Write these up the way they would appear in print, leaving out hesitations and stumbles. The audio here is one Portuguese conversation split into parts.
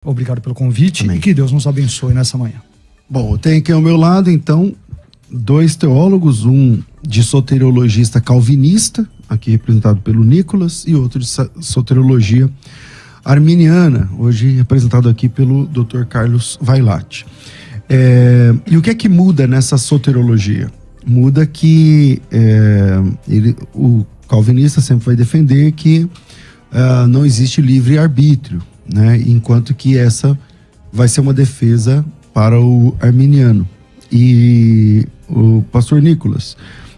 Obrigado pelo convite. Amém. E que Deus nos abençoe nessa manhã. Bom, eu tenho aqui ao meu lado, então, dois teólogos, um de soteriologista calvinista, aqui representado pelo Nicolas, e outro de soteriologia arminiana, hoje representado aqui pelo Dr. Carlos Vailate. E o que é que muda nessa soteriologia? Muda que o calvinista sempre vai defender que não existe livre-arbítrio, né? Enquanto que essa vai ser uma defesa para o arminiano. E o pastor Nicolas,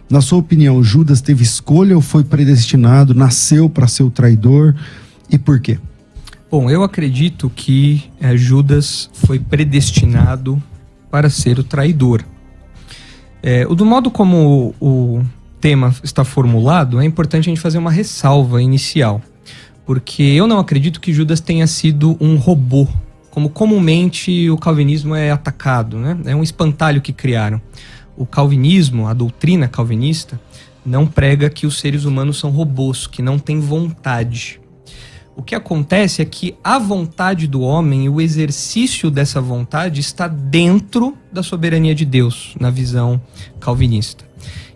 na sua opinião, Judas teve escolha ou foi predestinado, nasceu para ser o traidor, e por quê? Bom, eu acredito que Judas foi predestinado para ser o traidor. Do modo como o tema está formulado, é importante a gente fazer uma ressalva inicial, porque eu não acredito que Judas tenha sido um robô, como comumente o calvinismo é atacado, né? É um espantalho que criaram. O calvinismo, a doutrina calvinista, não prega que os seres humanos são robôs, que não têm vontade. O que acontece é que a vontade do homem e o exercício dessa vontade está dentro da soberania de Deus, na visão calvinista.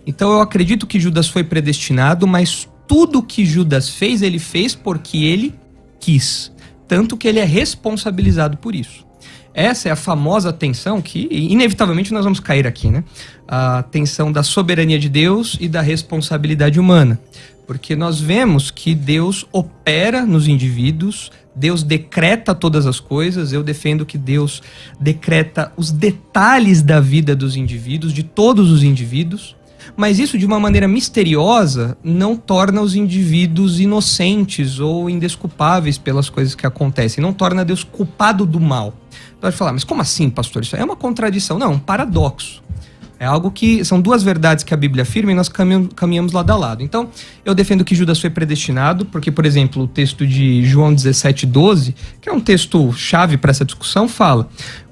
Então eu acredito que Judas foi predestinado, mas tudo que Judas fez, ele fez porque ele quis. Tanto que ele é responsabilizado por isso. Essa é a famosa tensão que, inevitavelmente, nós vamos cair aqui, né? A tensão da soberania de Deus e da responsabilidade humana. Porque nós vemos que Deus opera nos indivíduos, Deus decreta todas as coisas. Eu defendo que Deus decreta os detalhes da vida dos indivíduos, de todos os indivíduos. Mas isso, de uma maneira misteriosa, não torna os indivíduos inocentes ou indesculpáveis pelas coisas que acontecem. Não torna Deus culpado do mal. Pode falar, mas como assim, pastor? Isso é uma contradição. Não, um paradoxo. É algo que... São duas verdades que a Bíblia afirma e nós caminhamos lado a lado. Então, eu defendo que Judas foi predestinado, porque, por exemplo, o texto de João 17:12, que é um texto chave para essa discussão, fala...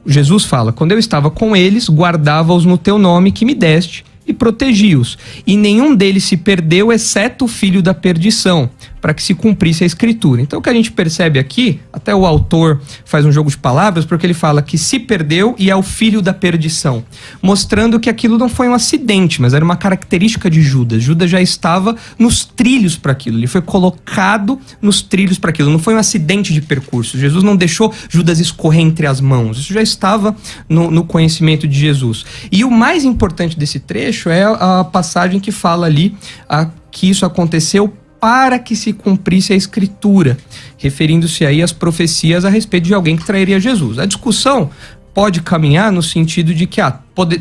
Jesus fala, quando eu estava com eles, guardava-os no teu nome que me deste, e protegi-os, e nenhum deles se perdeu, exceto o filho da perdição, para que se cumprisse a escritura. Então o que a gente percebe aqui, até o autor faz um jogo de palavras, porque ele fala que se perdeu e é o filho da perdição, mostrando que aquilo não foi um acidente, mas era uma característica de Judas. Judas já estava nos trilhos para aquilo, ele foi colocado nos trilhos para aquilo, não foi um acidente de percurso. Jesus não deixou Judas escorrer entre as mãos, isso já estava no conhecimento de Jesus. E o mais importante desse trecho é a passagem que fala ali que isso aconteceu para que se cumprisse a escritura, referindo-se aí às profecias a respeito de alguém que trairia Jesus. A discussão pode caminhar no sentido de que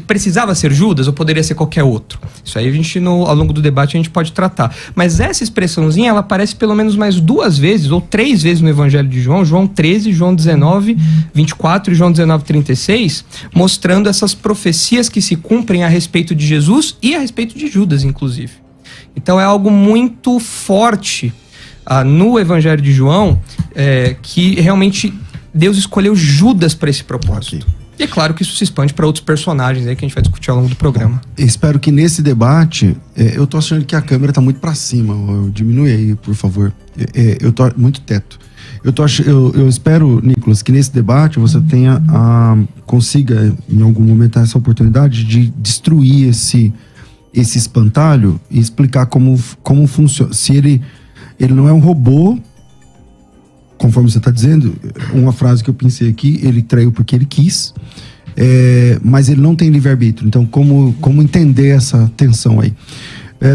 precisava ser Judas ou poderia ser qualquer outro. Isso aí a gente, ao longo do debate, a gente pode tratar. Mas essa expressãozinha, ela aparece pelo menos mais 2 vezes, ou 3 vezes no Evangelho de João, João 13, João 19, 24 e João 19, 36, mostrando essas profecias que se cumprem a respeito de Jesus e a respeito de Judas, inclusive. Então é algo muito forte no Evangelho de João, que realmente Deus escolheu Judas para esse propósito. Okay. E é claro que isso se expande para outros personagens aí que a gente vai discutir ao longo do programa. Bom, espero que nesse debate, eu tô achando que a câmera tá muito para cima, diminui aí, por favor. Eu tô muito teto. Eu espero, Nicolas, que nesse debate você consiga em algum momento essa oportunidade de destruir esse espantalho e explicar como funciona. Se ele não é um robô, conforme você está dizendo, uma frase que eu pensei aqui, ele traiu porque ele quis, mas ele não tem livre-arbítrio. Então, como entender essa tensão aí?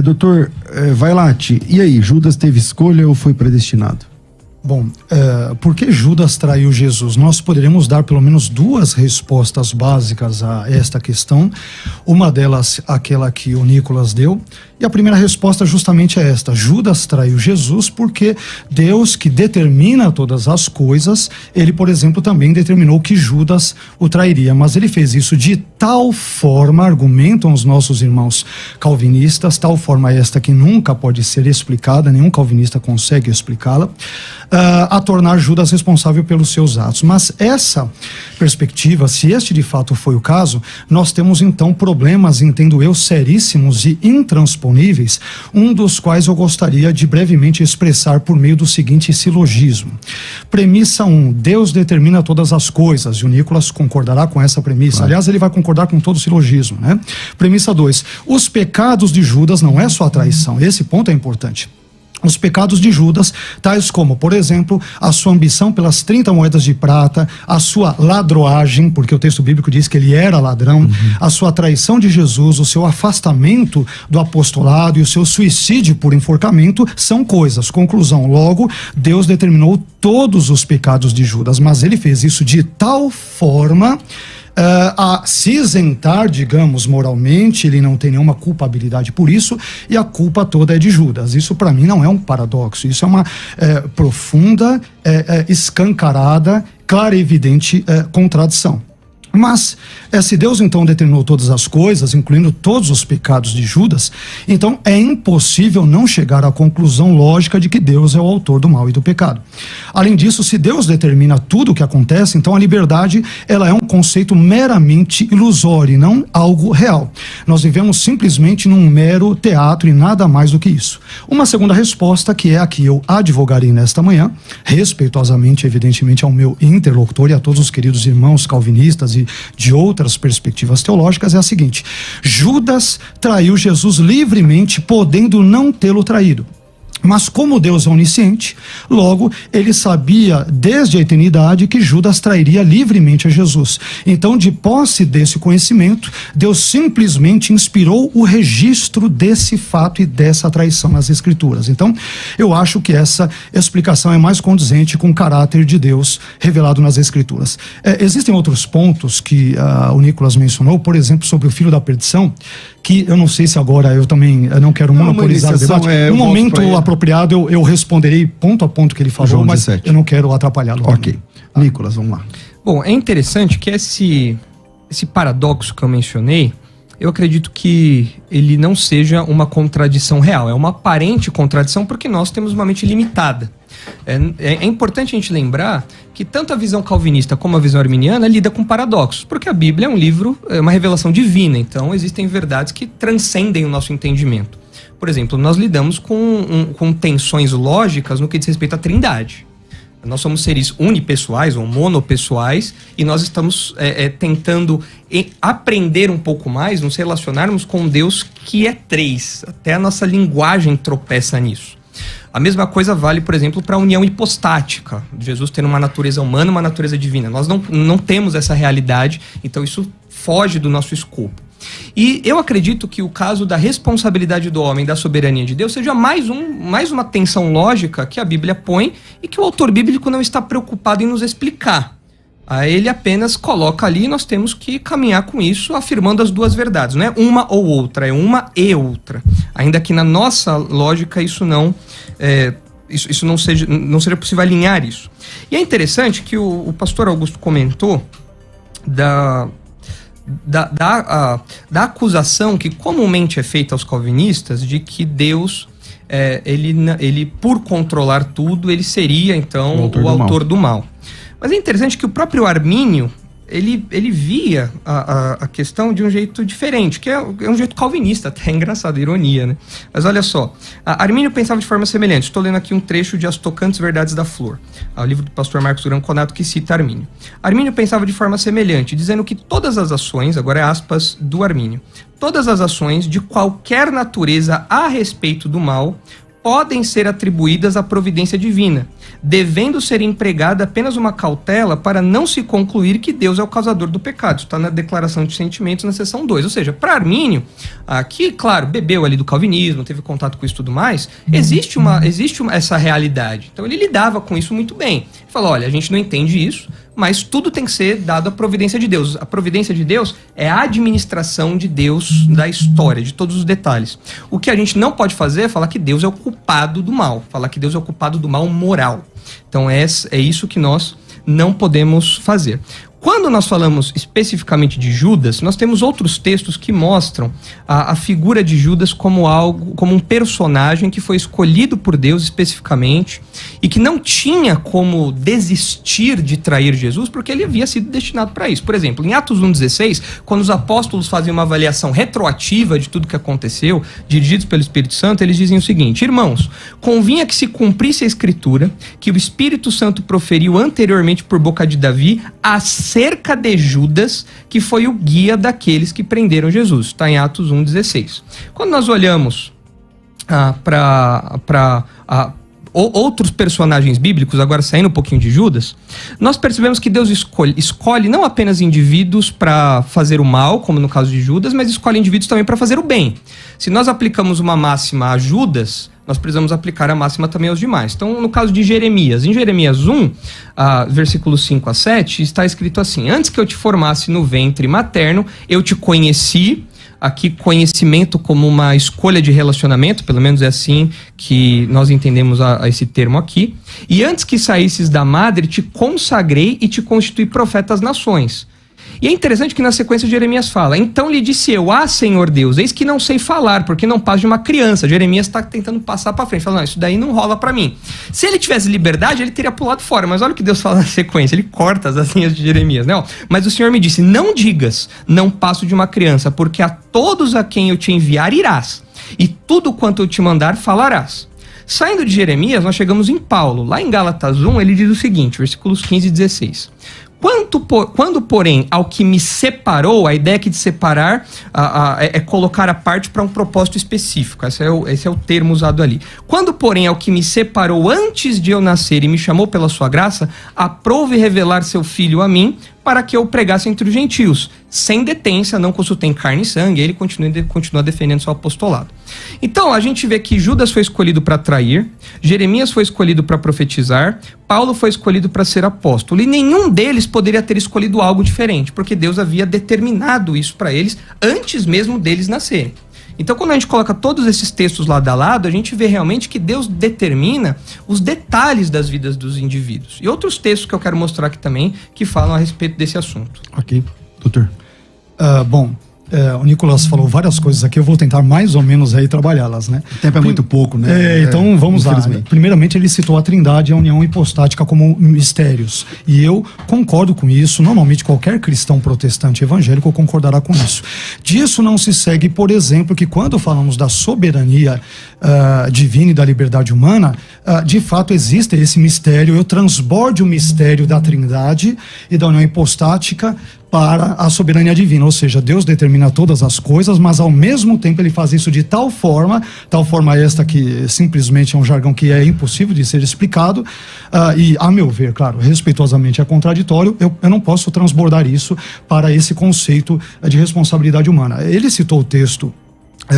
Doutor Vailate, e aí, Judas teve escolha ou foi predestinado? Bom, por que Judas traiu Jesus? Nós poderíamos dar pelo menos 2 respostas básicas a esta questão. Uma delas, aquela que o Nicolas deu. E a primeira resposta justamente é esta: Judas traiu Jesus porque Deus, que determina todas as coisas, ele, por exemplo, também determinou que Judas o trairia. Mas ele fez isso de tal forma, argumentam os nossos irmãos calvinistas, tal forma esta que nunca pode ser explicada, nenhum calvinista consegue explicá-la, a tornar Judas responsável pelos seus atos. Mas essa perspectiva, se este de fato foi o caso, nós temos então problemas, entendo eu, seríssimos e intransponíveis, um dos quais eu gostaria de brevemente expressar por meio do seguinte silogismo. Premissa 1, Deus determina todas as coisas, e o Nicolas concordará com essa premissa. Aliás, ele vai concordar com todo o silogismo, né? Premissa 2, os pecados de Judas não é só a traição, esse ponto é importante. Os pecados de Judas, tais como, por exemplo, a sua ambição pelas 30 moedas de prata, a sua ladroagem, porque o texto bíblico diz que ele era ladrão, a sua traição de Jesus, o seu afastamento do apostolado e o seu suicídio por enforcamento, são coisas. Conclusão, logo, Deus determinou todos os pecados de Judas, mas ele fez isso de tal forma a se isentar, digamos, moralmente, ele não tem nenhuma culpabilidade por isso, e a culpa toda é de Judas. Isso para mim não é um paradoxo, isso é uma profunda, escancarada, clara e evidente contradição. Mas, se Deus então determinou todas as coisas, incluindo todos os pecados de Judas, então é impossível não chegar à conclusão lógica de que Deus é o autor do mal e do pecado. Além disso, se Deus determina tudo o que acontece, então a liberdade ela é um conceito meramente ilusório e não algo real. Nós vivemos simplesmente num mero teatro e nada mais do que isso. Uma segunda resposta, que é a que eu advogarei nesta manhã, respeitosamente, evidentemente, ao meu interlocutor e a todos os queridos irmãos calvinistas e de outras perspectivas teológicas, é a seguinte: Judas traiu Jesus livremente, podendo não tê-lo traído. Mas como Deus é onisciente, logo ele sabia desde a eternidade que Judas trairia livremente a Jesus. Então, de posse desse conhecimento, Deus simplesmente inspirou o registro desse fato e dessa traição nas Escrituras. Então, eu acho que essa explicação é mais condizente com o caráter de Deus revelado nas Escrituras. Existem outros pontos que o Nicolas mencionou, por exemplo, sobre o filho da perdição, que eu não sei se agora eu também não quero monopolizar o debate. No momento apropriado eu responderei ponto a ponto que ele falou, mas eu não quero atrapalhá-lo. Ok. Nicolas, vamos lá. Bom, é interessante que esse paradoxo que eu mencionei, eu acredito que ele não seja uma contradição real, é uma aparente contradição porque nós temos uma mente limitada. É importante a gente lembrar que tanto a visão calvinista como a visão arminiana lida com paradoxos, porque a Bíblia é um livro, é uma revelação divina, então existem verdades que transcendem o nosso entendimento. Por exemplo, nós lidamos com tensões lógicas no que diz respeito à trindade. Nós somos seres unipessoais ou monopessoais e nós estamos tentando aprender um pouco mais, nos relacionarmos com um Deus que é três. Até a nossa linguagem tropeça nisso. A mesma coisa vale, por exemplo, para a união hipostática. Jesus tendo uma natureza humana e uma natureza divina. Nós não temos essa realidade, então isso foge do nosso escopo. E eu acredito que o caso da responsabilidade do homem, da soberania de Deus, seja mais uma tensão lógica que a Bíblia põe e que o autor bíblico não está preocupado em nos explicar. Ele apenas coloca ali e nós temos que caminhar com isso, afirmando as duas verdades. Não é uma ou outra, é uma e outra. Ainda que na nossa lógica isso não seja possível alinhar isso. E é interessante que o pastor Augusto comentou da acusação que comumente é feita aos calvinistas de que Deus, ele por controlar tudo, ele seria então o autor do mal. Mas é interessante que o próprio Armínio, ele via a questão de um jeito diferente, que é um jeito calvinista, até é engraçado, ironia, né? Mas olha só, Armínio pensava de forma semelhante. Estou lendo aqui um trecho de As Tocantes Verdades da Flor, o livro do pastor Marcos Durão Conato, que cita Armínio. Armínio pensava de forma semelhante, dizendo que todas as ações, agora é aspas do Armínio, todas as ações de qualquer natureza a respeito do mal podem ser atribuídas à providência divina, devendo ser empregada apenas uma cautela para não se concluir que Deus é o causador do pecado. Isso está na Declaração de Sentimentos, na seção 2. Ou seja, para Armínio, que, claro, bebeu ali do calvinismo, teve contato com isso e tudo mais, existe essa realidade. Então ele lidava com isso muito bem. Ele falou, olha, a gente não entende isso, mas tudo tem que ser dado à providência de Deus. A providência de Deus é a administração de Deus da história, de todos os detalhes. O que a gente não pode fazer é falar que Deus é o culpado do mal, falar que Deus é o culpado do mal moral. Então é isso que nós não podemos fazer. Quando nós falamos especificamente de Judas, nós temos outros textos que mostram a figura de Judas como um personagem que foi escolhido por Deus especificamente e que não tinha como desistir de trair Jesus porque ele havia sido destinado para isso. Por exemplo, em Atos 1,16, quando os apóstolos fazem uma avaliação retroativa de tudo que aconteceu, dirigidos pelo Espírito Santo, eles dizem o seguinte: irmãos, convinha que se cumprisse a Escritura, que o Espírito Santo proferiu anteriormente por boca de Davi acerca de Judas, que foi o guia daqueles que prenderam Jesus. Está em Atos 1,16. Quando nós olhamos para outros personagens bíblicos, agora saindo um pouquinho de Judas, nós percebemos que Deus escolhe não apenas indivíduos para fazer o mal, como no caso de Judas, mas escolhe indivíduos também para fazer o bem. Se nós aplicamos uma máxima a Judas, nós precisamos aplicar a máxima também aos demais. Então, no caso de Jeremias, em Jeremias 1, versículos 5 a 7, está escrito assim: antes que eu te formasse no ventre materno, eu te conheci. Aqui, conhecimento como uma escolha de relacionamento, pelo menos é assim que nós entendemos a esse termo aqui. E antes que saísses da madre, te consagrei e te constituí profeta às nações. E é interessante que na sequência Jeremias fala: então lhe disse eu, Senhor Deus, eis que não sei falar, porque não passo de uma criança. Jeremias está tentando passar para frente, fala: não, isso daí não rola para mim. Se ele tivesse liberdade, ele teria pulado fora, mas olha o que Deus fala na sequência, ele corta as linhas de Jeremias, né? Mas o Senhor me disse: não digas, não passo de uma criança, porque a todos a quem eu te enviar irás, e tudo quanto eu te mandar falarás. Saindo de Jeremias, nós chegamos em Paulo. Lá em Gálatas 1, ele diz o seguinte, versículos 15 e 16. Quando, porém, ao que me separou, a ideia aqui de separar é colocar a parte para um propósito específico. Esse é o termo usado ali. Quando, porém, ao que me separou antes de eu nascer e me chamou pela sua graça, aprouve revelar seu filho a mim, para que eu pregasse entre os gentios. Sem detência, não consultei em carne e sangue, ele continua defendendo seu apostolado. Então, a gente vê que Judas foi escolhido para trair, Jeremias foi escolhido para profetizar, Paulo foi escolhido para ser apóstolo, e nenhum deles poderia ter escolhido algo diferente, porque Deus havia determinado isso para eles antes mesmo deles nascerem. Então, quando a gente coloca todos esses textos lado a lado, a gente vê realmente que Deus determina os detalhes das vidas dos indivíduos. E outros textos que eu quero mostrar aqui também, que falam a respeito desse assunto. Ok, doutor. O Nicolas falou várias coisas aqui, eu vou tentar mais ou menos aí trabalhá-las, né? O tempo é muito pouco, né? Então vamos lá. Primeiramente ele citou a Trindade e a união hipostática como mistérios. E eu concordo com isso, normalmente qualquer cristão protestante evangélico concordará com isso. Disso não se segue, por exemplo, que quando falamos da soberania divina e da liberdade humana, de fato existe esse mistério, eu transborde o mistério da Trindade e da união hipostática para a soberania divina, ou seja, Deus determina todas as coisas, mas ao mesmo tempo ele faz isso de tal forma esta que simplesmente é um jargão que é impossível de ser explicado, e a meu ver, claro, respeitosamente é contraditório, eu não posso transbordar isso para esse conceito de responsabilidade humana. Ele citou o texto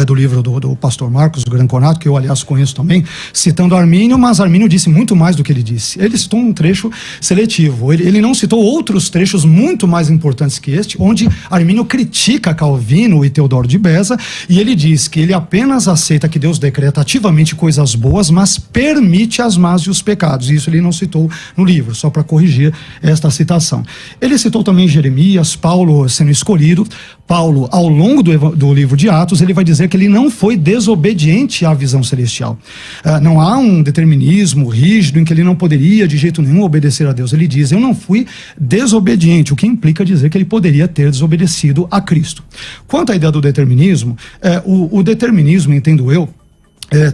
do livro do pastor Marcos, do Granconato, que eu aliás conheço também, citando Armínio, mas Armínio disse muito mais do que ele disse. Ele citou um trecho seletivo, ele não citou outros trechos muito mais importantes que este, onde Armínio critica Calvino e Teodoro de Beza, e ele diz que ele apenas aceita que Deus decreta ativamente coisas boas, mas permite as más e os pecados, e isso ele não citou no livro, só para corrigir esta citação. Ele citou também Jeremias, Paulo sendo escolhido. Paulo, ao longo do livro de Atos, ele vai dizer que ele não foi desobediente à visão celestial. Não há um determinismo rígido em que ele não poderia de jeito nenhum obedecer a Deus. Ele diz: eu não fui desobediente, o que implica dizer que ele poderia ter desobedecido a Cristo. Quanto à ideia do determinismo, o determinismo, entendo eu,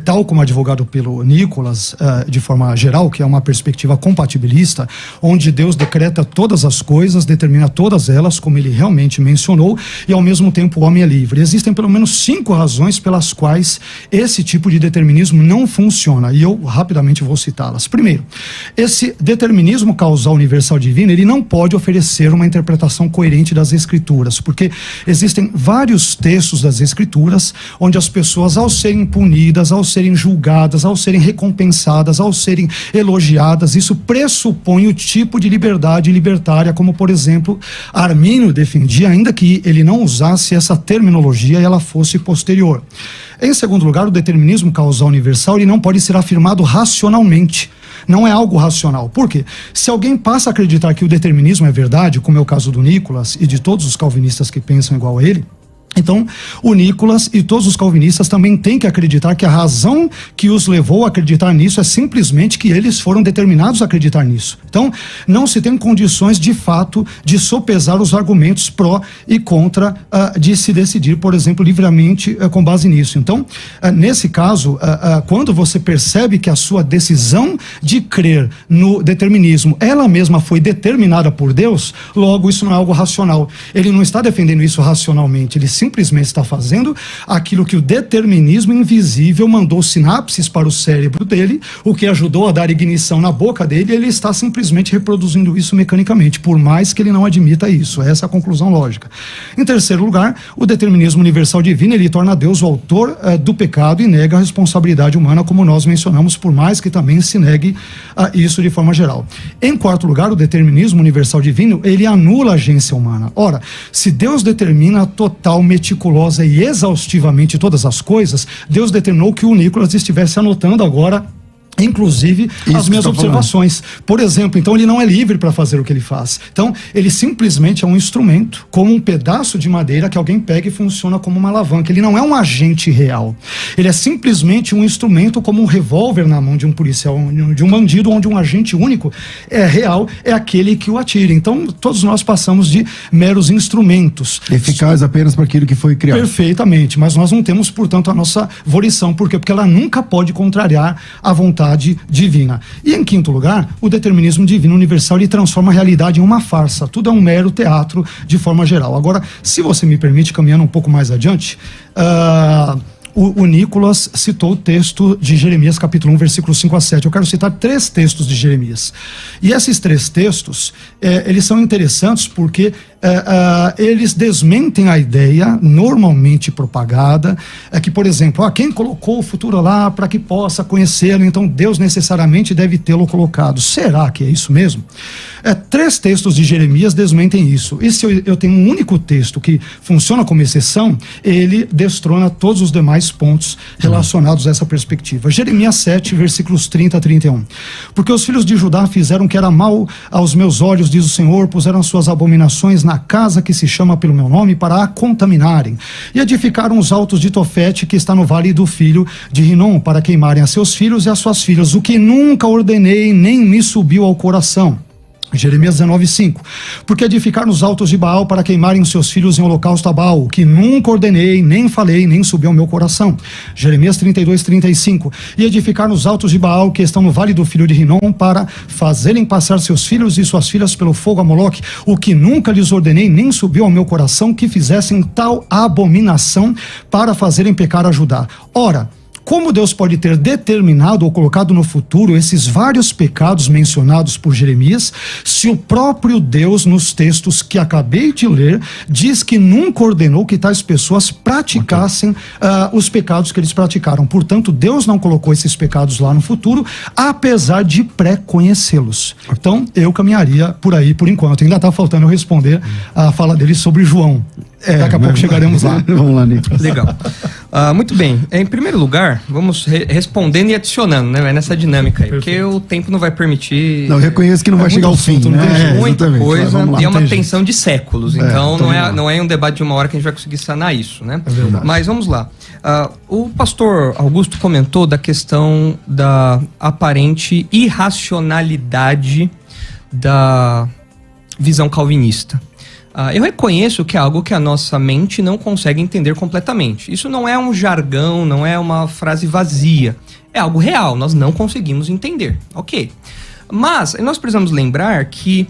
tal como advogado pelo Nicolas, de forma geral, que é uma perspectiva compatibilista, onde Deus decreta todas as coisas, determina todas elas, como ele realmente mencionou, e ao mesmo tempo o homem é livre. Existem pelo menos 5 razões pelas quais esse tipo de determinismo não funciona, e eu rapidamente vou citá-las. Primeiro, esse determinismo causal universal divino, ele não pode oferecer uma interpretação coerente das Escrituras, porque existem vários textos das Escrituras onde as pessoas, ao serem punidas, ao serem julgadas, ao serem recompensadas, ao serem elogiadas, isso pressupõe o tipo de liberdade libertária, como por exemplo Armínio defendia, ainda que ele não usasse essa terminologia e ela fosse posterior. Em segundo lugar, o determinismo causal universal ele não pode ser afirmado racionalmente. não é algo racional. Por quê? Se alguém passa a acreditar que o determinismo é verdade, como é o caso do Nicolas e de todos os calvinistas que pensam igual a ele, então, o Nicolas e todos os calvinistas também têm que acreditar que a razão que os levou a acreditar nisso é simplesmente que eles foram determinados a acreditar nisso. Então, não se tem condições, de fato, de sopesar os argumentos pró e contra de se decidir, por exemplo, livremente com base nisso. Então, nesse caso, quando você percebe que a sua decisão de crer no determinismo, ela mesma foi determinada por Deus, logo isso não é algo racional. Ele não está defendendo isso racionalmente, ele simplesmente está fazendo aquilo que o determinismo invisível mandou sinapses para o cérebro dele, o que ajudou a dar ignição na boca dele, e ele está simplesmente reproduzindo isso mecanicamente, por mais que ele não admita isso. Essa é a conclusão lógica. Em terceiro lugar, o determinismo universal divino, ele torna Deus o autor do pecado e nega a responsabilidade humana, como nós mencionamos, por mais que também se negue isso de forma geral. Em quarto lugar, o determinismo universal divino, ele anula a agência humana. Ora, se Deus determina total, meticulosa e exaustivamente todas as coisas, Deus determinou que o Nicolas estivesse anotando agora, inclusive, as minhas observações. Por exemplo, então ele não é livre para fazer o que ele faz. Então, ele simplesmente é um instrumento, como um pedaço de madeira que alguém pega e funciona como uma alavanca. Ele não é um agente real. Ele é simplesmente um instrumento, como um revólver na mão de um policial, de um bandido, onde um agente único é real, é aquele que o atira. Então, todos nós passamos de meros instrumentos. Eficaz apenas para aquilo que foi criado. Perfeitamente, mas nós não temos, portanto, a nossa volição. Por quê? Porque ela nunca pode contrariar a vontade divina. E em quinto lugar, o determinismo divino universal, ele transforma a realidade em uma farsa. Tudo é um mero teatro de forma geral. Agora, se você me permite, caminhando um pouco mais adiante, o Nicolas citou o texto de Jeremias, capítulo 1, versículos 5 a 7. Eu quero citar 3 textos de Jeremias. E esses 3 textos, eles são interessantes porque eles desmentem a ideia normalmente propagada, que, por exemplo, quem colocou o futuro lá para que possa conhecê-lo, então Deus necessariamente deve tê-lo colocado. Será que é isso mesmo? 3 textos de Jeremias desmentem isso. E se eu tenho um único texto que funciona como exceção, ele destrona todos os demais pontos relacionados a essa perspectiva. Jeremias 7, versículos 30 a 31. Porque os filhos de Judá fizeram o que era mal aos meus olhos, diz o Senhor, puseram suas abominações na casa que se chama pelo meu nome para a contaminarem, e edificaram os altos de Tofete, que está no vale do filho de Rinom, para queimarem a seus filhos e a suas filhas, o que nunca ordenei, nem me subiu ao coração. Jeremias 19:5. Porque edificaram os altos de Baal para queimarem os seus filhos em holocausto a Baal, que nunca ordenei, nem falei, nem subiu ao meu coração. Jeremias 32:35. E edificaram os altos de Baal, que estão no vale do filho de Rinom, para fazerem passar seus filhos e suas filhas pelo fogo a Moloque, o que nunca lhes ordenei, nem subiu ao meu coração, que fizessem tal abominação para fazerem pecar a Judá. Ora, como Deus pode ter determinado ou colocado no futuro esses vários pecados mencionados por Jeremias, se o próprio Deus, nos textos que acabei de ler, diz que nunca ordenou que tais pessoas praticassem os pecados que eles praticaram? Portanto, Deus não colocou esses pecados lá no futuro, apesar de pré-conhecê-los. Então, eu caminharia por aí por enquanto. Ainda está faltando eu responder a fala dele sobre João. Daqui a pouco chegaremos lá. Vamos lá, Nicolas. Legal. Muito bem. Em primeiro lugar, vamos respondendo e adicionando, né? Nessa dinâmica aí. Porque o tempo não vai permitir. Não, eu reconheço que não vai chegar ao fim. Muita coisa e é uma tensão de séculos. Então não é um debate de uma hora que a gente vai conseguir sanar isso, né? É verdade. Mas vamos lá. O pastor Augusto comentou da questão da aparente irracionalidade da visão calvinista. Eu reconheço que é algo que a nossa mente não consegue entender completamente. Isso não é um jargão, não é uma frase vazia. É algo real, nós não conseguimos entender. Ok. Mas nós precisamos lembrar que,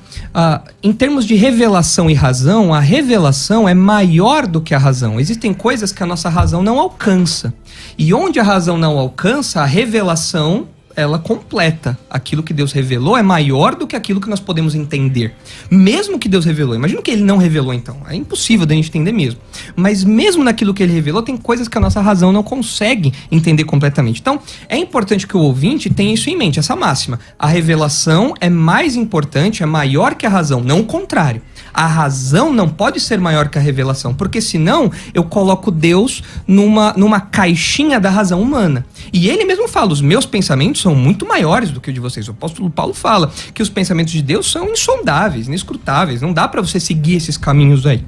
em termos de revelação e razão, a revelação é maior do que a razão. Existem coisas que a nossa razão não alcança. E onde a razão não alcança, a revelação ela completa. Aquilo que Deus revelou é maior do que aquilo que nós podemos entender. Mesmo que Deus revelou. Imagina que ele não revelou, então. É impossível da gente entender mesmo. Mas mesmo naquilo que ele revelou, tem coisas que a nossa razão não consegue entender completamente. Então, é importante que o ouvinte tenha isso em mente, essa máxima. A revelação é mais importante, é maior que a razão, não o contrário. A razão não pode ser maior que a revelação, porque senão eu coloco Deus numa caixinha da razão humana. E ele mesmo fala, os meus pensamentos são muito maiores do que o de vocês. O apóstolo Paulo fala que os pensamentos de Deus são insondáveis, inescrutáveis. Não dá para você seguir esses caminhos aí.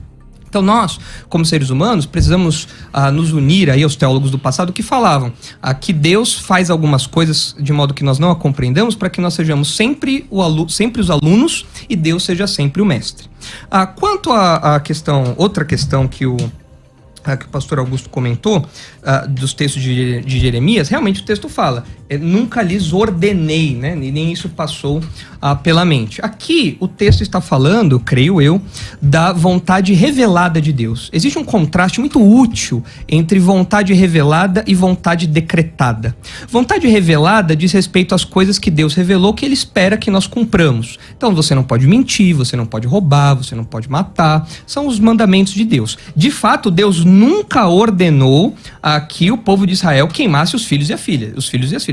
Então nós, como seres humanos, precisamos nos unir aí aos teólogos do passado que falavam que Deus faz algumas coisas de modo que nós não a compreendamos para que nós sejamos sempre os alunos e Deus seja sempre o mestre. Quanto à questão, outra questão que o pastor Augusto comentou, dos textos de Jeremias, realmente o texto fala, nunca lhes ordenei, né? E nem isso passou pela mente. Aqui o texto está falando, creio eu, da vontade revelada de Deus. Existe um contraste muito útil entre vontade revelada e vontade decretada. Vontade revelada diz respeito às coisas que Deus revelou que ele espera que nós cumpramos. Então você não pode mentir, você não pode roubar, você não pode matar. São os mandamentos de Deus. De fato, Deus nunca ordenou que o povo de Israel queimasse os filhos e as filhas.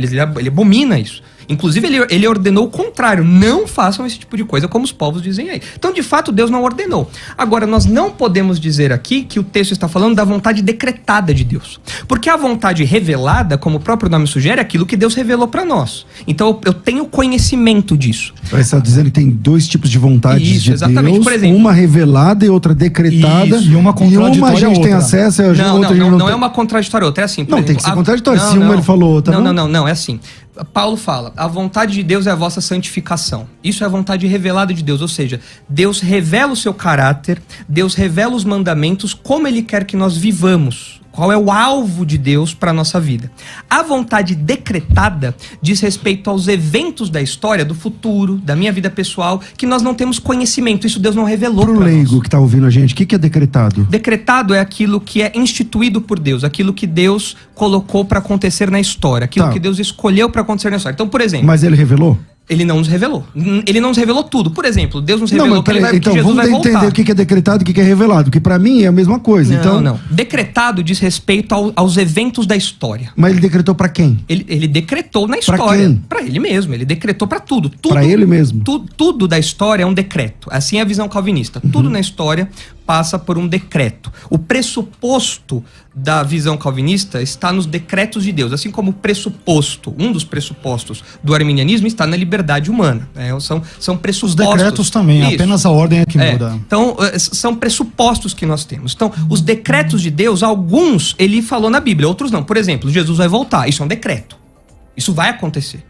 Ele abomina isso. Inclusive, ele ordenou o contrário. Não façam esse tipo de coisa como os povos dizem aí. Então, de fato, Deus não ordenou. Agora, nós não podemos dizer aqui que o texto está falando da vontade decretada de Deus. Porque a vontade revelada, como o próprio nome sugere, é aquilo que Deus revelou para nós. Então, eu tenho conhecimento disso. Você está dizendo que tem dois tipos de vontades isso, de exatamente. Deus, Por exemplo, uma revelada e outra decretada. Isso, e uma contraditória. E uma a gente tem acesso e a outra não é uma contraditória, outra. É assim, não, tem que ser contraditório. Se uma ele falou, outra não, é assim. Paulo fala, a vontade de Deus é a vossa santificação. Isso é a vontade revelada de Deus, ou seja, Deus revela o seu caráter, Deus revela os mandamentos, como ele quer que nós vivamos. Qual é o alvo de Deus para a nossa vida? A vontade decretada diz respeito aos eventos da história, do futuro, da minha vida pessoal, que nós não temos conhecimento. Isso Deus não revelou para nós. Pro leigo que está ouvindo a gente, o que é decretado? Decretado é aquilo que é instituído por Deus, aquilo que Deus colocou para acontecer na história, aquilo que Deus escolheu para acontecer na história. Então, por exemplo... Mas ele revelou? Ele não nos revelou. Ele não nos revelou tudo. Por exemplo, Deus nos revelou que Jesus vai voltar. Então, vamos entender o que é decretado e o que é revelado. Que para mim é a mesma coisa. Não. Decretado diz respeito aos eventos da história. Mas ele decretou para quem? Ele decretou na história. Para quem? Para ele mesmo. Ele decretou para tudo. Para ele mesmo? Tudo da história é um decreto. Assim é a visão calvinista. Tudo na história passa por um decreto. O pressuposto da visão calvinista está nos decretos de Deus, assim como o pressuposto, um dos pressupostos do arminianismo está na liberdade humana. São pressupostos. Os decretos também, isso. Apenas a ordem é que muda. Então, são pressupostos que nós temos. Então, os decretos de Deus, alguns ele falou na Bíblia, outros não. Por exemplo, Jesus vai voltar, isso é um decreto. Isso vai acontecer.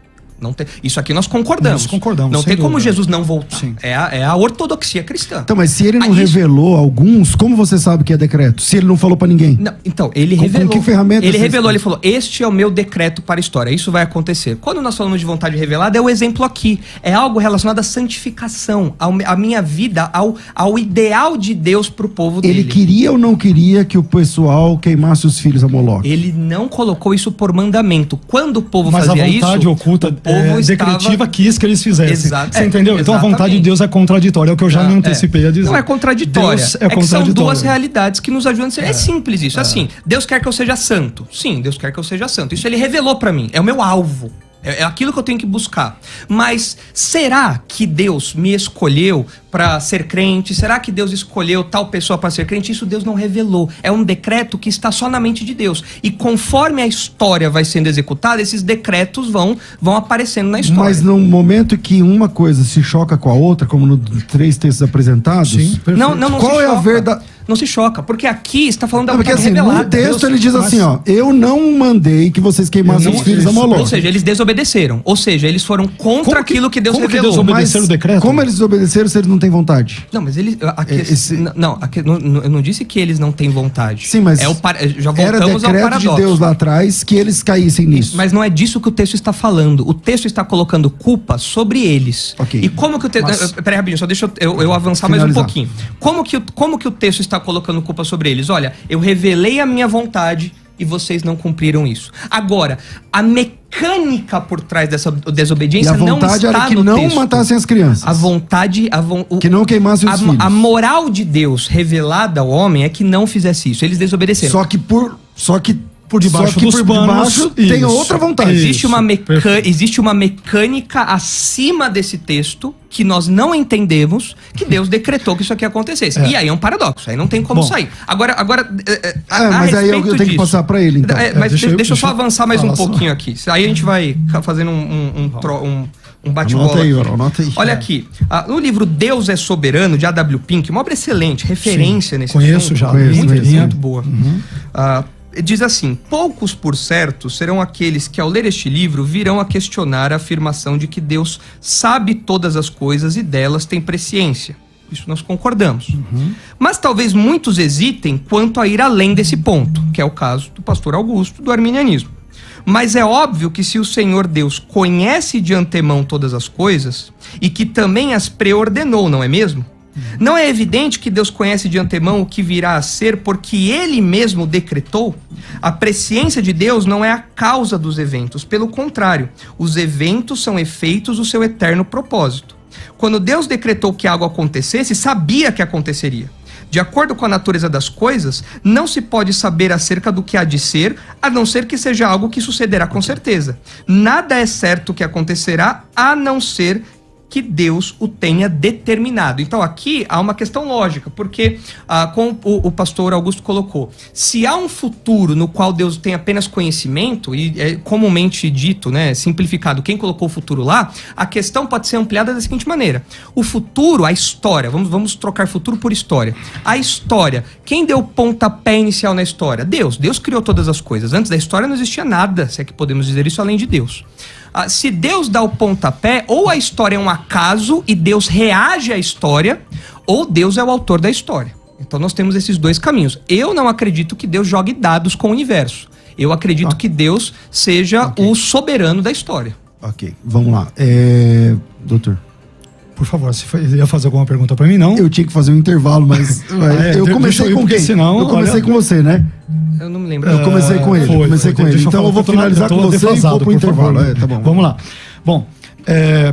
Isso aqui nós concordamos. Não tem como Jesus não voltar. É a ortodoxia cristã. Então, mas se ele não revelou alguns, como você sabe que é decreto? Se ele não falou pra ninguém? Não, então, ele revelou. Com que ferramenta? Ele revelou, ele falou, este é o meu decreto para a história, isso vai acontecer. Quando nós falamos de vontade revelada, é o exemplo aqui. É algo relacionado à santificação, à minha vida, ao ideal de Deus pro povo dele. Ele queria ou não queria que o pessoal queimasse os filhos a Moloque? Ele não colocou isso por mandamento. Quando o povo fazia isso... Mas a vontade oculta... decretiva quis que eles fizessem. Exato. Você entendeu? Então a vontade de Deus é contraditória, é o que eu já me antecipei a dizer. Não é contraditória. Que são duas realidades que nos ajudam a ser. É simples isso. Assim, Deus quer que eu seja santo. Sim, Deus quer que eu seja santo. Isso ele revelou pra mim. É o meu alvo. É aquilo que eu tenho que buscar. Mas será que Deus me escolheu para ser crente? Será que Deus escolheu tal pessoa para ser crente? Isso Deus não revelou. É um decreto que está só na mente de Deus. E conforme a história vai sendo executada, esses decretos vão aparecendo na história. Mas no momento que uma coisa se choca com a outra, como nos 3 textos apresentados... Sim, não qual é a verdade? Não se choca, porque aqui está falando da vontade assim, revelada. No texto Deus, ele diz assim, eu não mandei que vocês queimassem os filhos a Moloque. Ou seja, eles desobedeceram. Ou seja, eles foram contra aquilo que Deus revelou. Como que Deus obedeceu o decreto? Como eles desobedeceram se eles não têm vontade? Não, mas eles... eu não disse que eles não têm vontade. Sim, mas já voltamos ao paradoxo. De Deus lá atrás que eles caíssem nisso. Mas não é disso que o texto está falando. O texto está colocando culpa sobre eles. Okay. E como que o texto... Peraí, rapidinho, só deixa eu avançar mais um pouquinho. Como que o texto está colocando culpa sobre eles? Olha, eu revelei a minha vontade e vocês não cumpriram isso. Agora, a mecânica por trás dessa desobediência não está no texto. E a vontade era que não matassem as crianças. A vontade... que não queimassem os filhos. A moral de Deus revelada ao homem é que não fizesse isso. Eles desobedeceram. Só que por debaixo dos panos tem outra vontade. Existe uma mecânica acima desse texto que nós não entendemos que Deus decretou que isso aqui acontecesse. E aí é um paradoxo, aí não tem como sair. Agora mas aí eu tenho que passar para ele, então. Mas deixa eu só avançar mais um pouquinho aqui. Aí a gente vai fazendo um bate-bola. Anota aí. Olha aqui, no livro Deus é Soberano, de A.W. Pink, uma obra excelente, referência nesse conheço assunto. já. Muito boa. Diz assim: poucos, por certo, serão aqueles que ao ler este livro virão a questionar a afirmação de que Deus sabe todas as coisas e delas tem presciência. Isso nós concordamos. Mas talvez muitos hesitem quanto a ir além desse ponto, que é o caso do pastor Augusto, do arminianismo. Mas é óbvio que se o Senhor Deus conhece de antemão todas as coisas e que também as preordenou, não é mesmo? Não é evidente que Deus conhece de antemão o que virá a ser porque Ele mesmo decretou? A presciência de Deus não é a causa dos eventos, pelo contrário, os eventos são efeitos do seu eterno propósito. Quando Deus decretou que algo acontecesse, sabia que aconteceria. De acordo com a natureza das coisas, não se pode saber acerca do que há de ser, a não ser que seja algo que sucederá com certeza. Nada é certo que acontecerá, a não ser que Deus o tenha determinado. Então aqui há uma questão lógica, porque, como o pastor Augusto colocou, se há um futuro no qual Deus tem apenas conhecimento, e é comumente dito, né, simplificado, quem colocou o futuro lá, a questão pode ser ampliada da seguinte maneira: o futuro, a história, vamos trocar futuro por história. A história, quem deu o pontapé inicial na história? Deus. Deus criou todas as coisas. Antes da história não existia nada, se é que podemos dizer isso, além de Deus. Se Deus dá o pontapé, ou a história é um acaso e Deus reage à história, ou Deus é o autor da história. Então nós temos esses dois caminhos. Eu não acredito que Deus jogue dados com o universo. Eu acredito que Deus seja o soberano da história. Ok, vamos lá. Doutor. Por favor, você ia fazer alguma pergunta para mim, não? Eu tinha que fazer um intervalo, mas eu comecei com quem? Senão, eu comecei com você, né? Eu não me lembro. Eu comecei com ele. Comecei com ele. Então eu vou finalizar com você e vou pro intervalo. Tá bom. Vamos lá. Bom,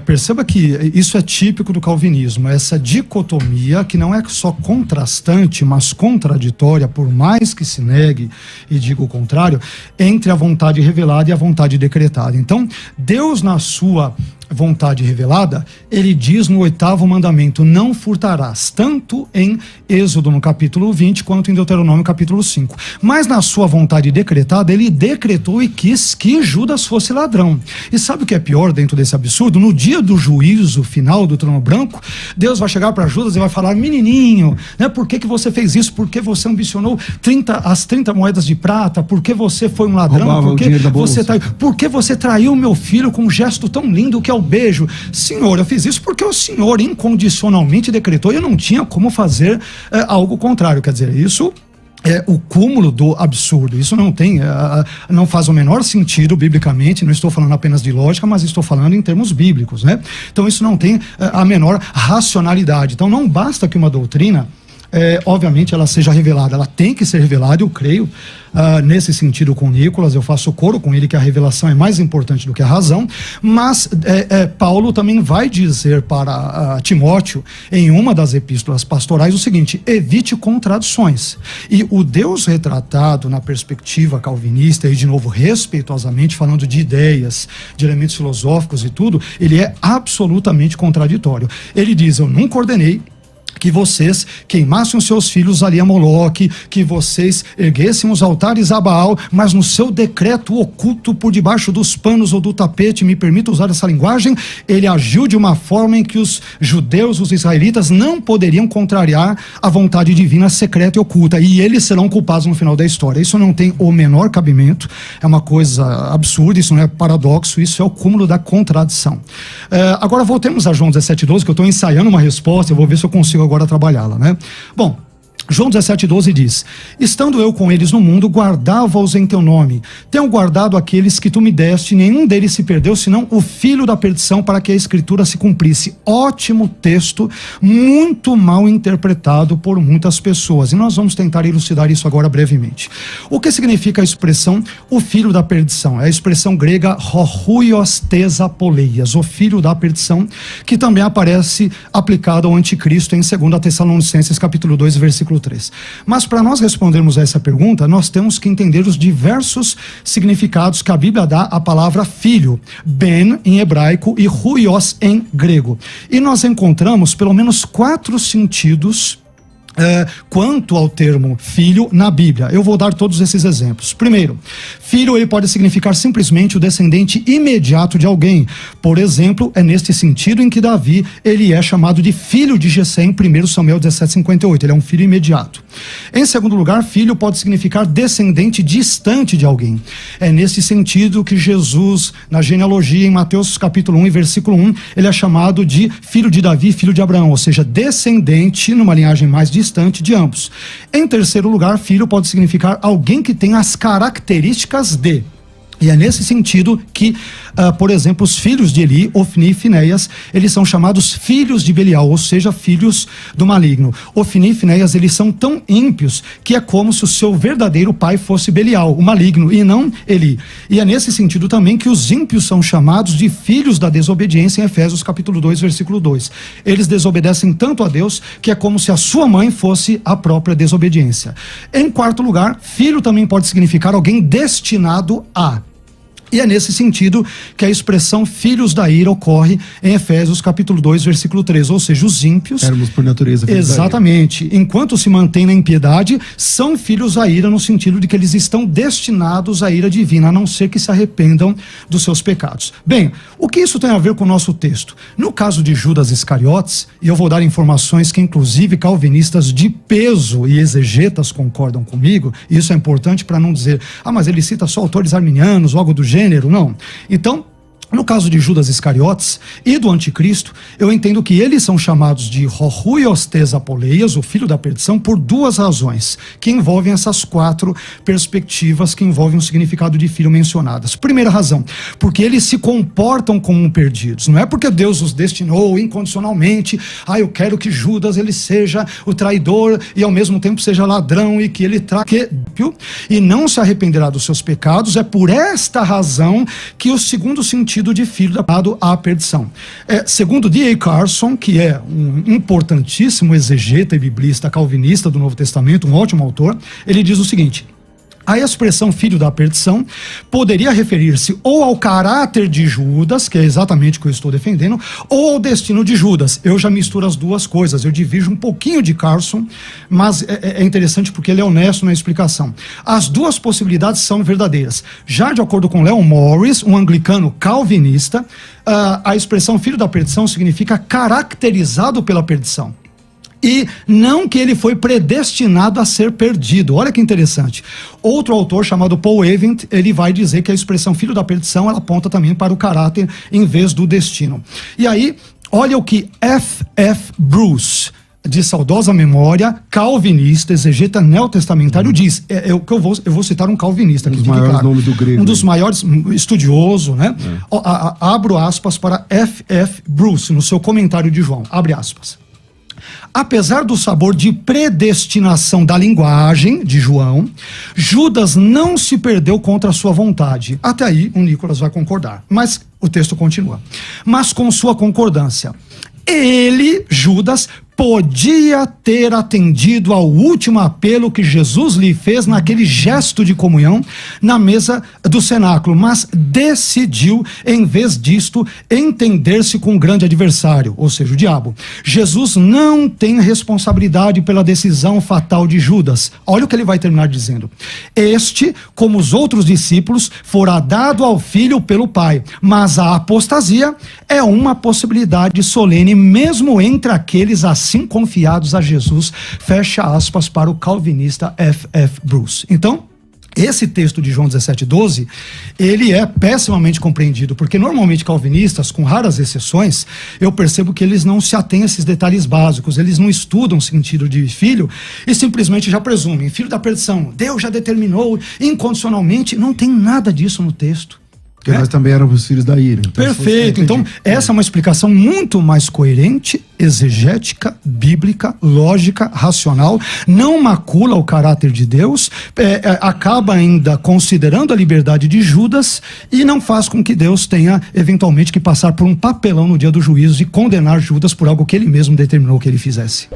perceba que isso é típico do calvinismo, essa dicotomia que não é só contrastante, mas contraditória, por mais que se negue e diga o contrário, entre a vontade revelada e a vontade decretada. Então, Deus, na sua vontade revelada, ele diz no 8º mandamento: não furtarás, tanto em Êxodo no capítulo 20 quanto em Deuteronômio capítulo 5. Mas na sua vontade decretada, ele decretou e quis que Judas fosse ladrão. E sabe o que é pior dentro desse absurdo? No dia do juízo final do trono branco, Deus vai chegar para Judas e vai falar: menininho, né, por que você fez isso? Por que você ambicionou as 30 moedas de prata? Por que você foi um ladrão? Por que você traiu meu filho com um gesto tão lindo que é o beijo? Senhor, eu fiz isso porque o Senhor incondicionalmente decretou e eu não tinha como fazer algo contrário. Quer dizer, isso é o cúmulo do absurdo. Isso não faz o menor sentido biblicamente. Não estou falando apenas de lógica, mas estou falando em termos bíblicos, né? Então isso não tem a menor racionalidade. Então não basta que uma doutrina, obviamente, ela seja revelada, ela tem que ser revelada. Eu creio nesse sentido com Nicolas, eu faço coro com ele que a revelação é mais importante do que a razão, mas Paulo também vai dizer para Timóteo, em uma das epístolas pastorais, o seguinte: evite contradições. E o Deus retratado na perspectiva calvinista, e de novo respeitosamente falando de ideias, de elementos filosóficos e tudo, ele é absolutamente contraditório. Ele diz: eu nunca ordenei que vocês queimassem os seus filhos ali a Moloque, que vocês erguessem os altares a Baal, mas no seu decreto oculto por debaixo dos panos ou do tapete, me permita usar essa linguagem, ele agiu de uma forma em que os judeus, os israelitas, não poderiam contrariar a vontade divina secreta e oculta, e eles serão culpados no final da história. Isso não tem o menor cabimento, é uma coisa absurda, isso não é paradoxo, isso é o cúmulo da contradição. Agora voltemos a João 17,12, que eu estou ensaiando uma resposta, eu vou ver se eu consigo agora trabalhá-la, né? Bom, João 17,12 diz: estando eu com eles no mundo, guardava-os em teu nome. Tenho guardado aqueles que tu me deste, nenhum deles se perdeu, senão o filho da perdição, para que a escritura se cumprisse. Ótimo texto, muito mal interpretado por muitas pessoas. E nós vamos tentar elucidar isso agora brevemente. O que significa a expressão o filho da perdição? É a expressão grega horuios tesapoleias, o filho da perdição, que também aparece aplicado ao anticristo em 2 Tessalonicenses capítulo 2, versículo versículo 3. Mas para nós respondermos a essa pergunta, nós temos que entender os diversos significados que a Bíblia dá à palavra filho, ben em hebraico e huios em grego. E nós encontramos pelo menos 4 sentidos quanto ao termo filho na Bíblia. Eu vou dar todos esses exemplos. Primeiro, filho ele pode significar simplesmente o descendente imediato de alguém. Por exemplo, é neste sentido em que Davi ele é chamado de filho de Jessé em 1 Samuel 17:58. Ele é um filho imediato. Em segundo lugar, filho pode significar descendente distante de alguém. É nesse sentido que Jesus, na genealogia, em Mateus capítulo 1 e versículo 1, ele é chamado de filho de Davi, filho de Abraão, ou seja, descendente numa linhagem mais distante de ambos. Em terceiro lugar, filho pode significar alguém que tem as características de. E é nesse sentido que, por exemplo, os filhos de Eli, Ofni e Finéias, eles são chamados filhos de Belial, ou seja, filhos do maligno. Ofni e Finéias, eles são tão ímpios que é como se o seu verdadeiro pai fosse Belial, o maligno, e não Eli. E é nesse sentido também que os ímpios são chamados de filhos da desobediência em Efésios capítulo 2, versículo 2. Eles desobedecem tanto a Deus que é como se a sua mãe fosse a própria desobediência. Em quarto lugar, filho também pode significar alguém destinado a. E é nesse sentido que a expressão filhos da ira ocorre em Efésios capítulo 2, versículo 3, ou seja, os ímpios... Éramos por natureza filhos da ira. Exatamente. Enquanto se mantêm na impiedade, são filhos da ira no sentido de que eles estão destinados à ira divina, a não ser que se arrependam dos seus pecados. Bem, o que isso tem a ver com o nosso texto? No caso de Judas Iscariotes, e eu vou dar informações que inclusive calvinistas de peso e exegetas concordam comigo, e isso é importante para não dizer, mas ele cita só autores arminianos ou algo do gênero, não. Então, no caso de Judas Iscariotes e do anticristo, eu entendo que eles são chamados de Hohuios Apoleias, o filho da perdição, por 2 razões, que envolvem essas 4 perspectivas que envolvem o significado de filho mencionadas. Primeira razão, porque eles se comportam como perdidos. Não é porque Deus os destinou incondicionalmente, eu quero que Judas ele seja o traidor e ao mesmo tempo seja ladrão e que ele traque e não se arrependerá dos seus pecados. É por esta razão que o segundo sentido de filho dado à perdição. Segundo D.A. Carson, que é um importantíssimo exegeta e biblista calvinista do Novo Testamento, um ótimo autor, ele diz o seguinte: a expressão filho da perdição poderia referir-se ou ao caráter de Judas, que é exatamente o que eu estou defendendo, ou ao destino de Judas. Eu já misturo as duas coisas, eu divido um pouquinho de Carson, mas é interessante porque ele é honesto na explicação. As duas possibilidades são verdadeiras. Já de acordo com Leon Morris, um anglicano calvinista, a expressão filho da perdição significa caracterizado pela perdição. E não que ele foi predestinado a ser perdido. Olha que interessante. Outro autor chamado Paul Event, ele vai dizer que a expressão filho da perdição, ela aponta também para o caráter em vez do destino. E aí, olha o que F.F. Bruce, de saudosa memória, calvinista, exegeta neotestamentário, diz. Eu vou citar um calvinista. Um dos maiores nomes do grego. Um dos maiores, estudioso, né? Abro aspas para F.F. Bruce, no seu comentário de João. Abre aspas. Apesar do sabor de predestinação da linguagem de João, Judas não se perdeu contra a sua vontade. Até aí o Nicolas vai concordar, mas o texto continua. Mas com sua concordância, ele, Judas, podia ter atendido ao último apelo que Jesus lhe fez naquele gesto de comunhão na mesa do cenáculo, mas decidiu, em vez disto, entender-se com o grande adversário, ou seja, o diabo. Jesus não tem responsabilidade pela decisão fatal de Judas. Olha o que ele vai terminar dizendo. Este, como os outros discípulos, fora dado ao filho pelo Pai, mas a apostasia é uma possibilidade solene mesmo entre aqueles assim confiados a Jesus, fecha aspas para o calvinista F.F. Bruce. Então, esse texto de João 17:12, ele é pessimamente compreendido, porque normalmente calvinistas, com raras exceções, eu percebo que eles não se atêm a esses detalhes básicos, eles não estudam o sentido de filho e simplesmente já presumem, filho da perdição, Deus já determinou incondicionalmente, não tem nada disso no texto. Porque nós também éramos filhos da ira. Então, perfeito. Então, essa é uma explicação muito mais coerente, exegética, bíblica, lógica, racional, não macula o caráter de Deus, acaba ainda considerando a liberdade de Judas e não faz com que Deus tenha, eventualmente, que passar por um papelão no dia do juízo e condenar Judas por algo que ele mesmo determinou que ele fizesse.